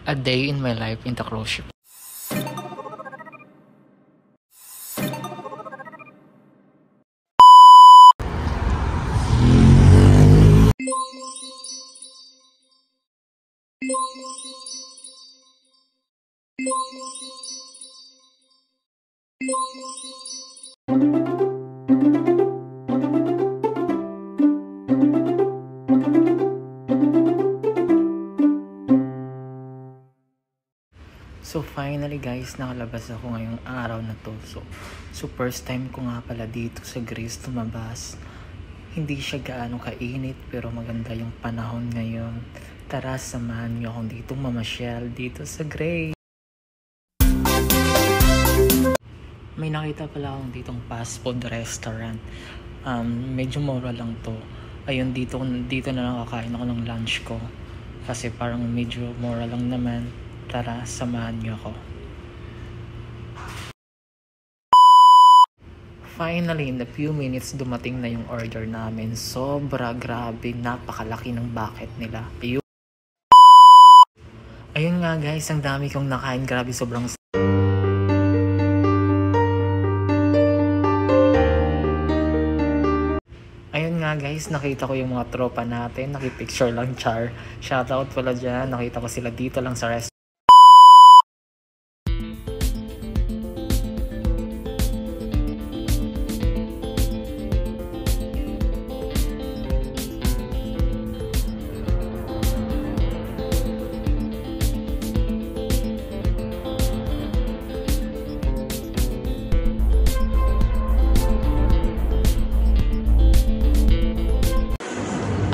A day in my life in the cruise ship. So finally guys, nakalabas ako ngayong araw na to. So first time ko nga pala dito sa Greece tumabas. Hindi siya gaano kainit pero maganda yung panahon ngayon. Tara, samahan niyo akong dito mamasyal dito sa Greece. May nakita pala akong ditong fast food restaurant. Medyo mura lang to. Ayun, dito na lang kakain ako ng lunch ko. Kasi parang medyo mura lang naman. Tara, samahan niyo ako. Finally, in a few minutes, dumating na yung order namin. Sobra grabe, napakalaki ng bucket nila. Ayun nga guys, ang dami kong nakain. Grabe, sobrang ayun nga guys, nakita ko yung mga tropa natin. Nakipicture lang, char. Shoutout pala dyan. Nakita ko sila dito lang sa restaurant.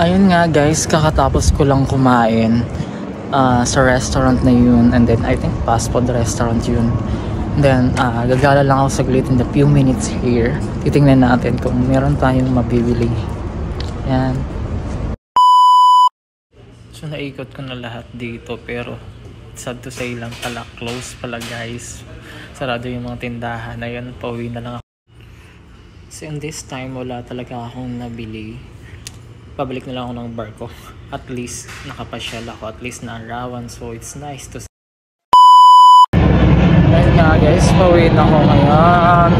Ayun nga guys, kakatapos ko lang kumain sa restaurant na yun, and then I think fast food restaurant yun. Then gagala lang ako saglit in the few minutes here. Titingnan natin kung meron tayong mabibili. Yan. So naikot ko na lahat dito pero sad to say lang pala, close pala guys. Sarado yung mga tindahan. Ayun, pauwi na lang ako. So in this time wala talaga akong nabili. Pabalik na lang ako ng barko. At least nakapasyal ako, at least naarawan, so it's nice to see. Ayun nga guys, pauwi na ako ngayon.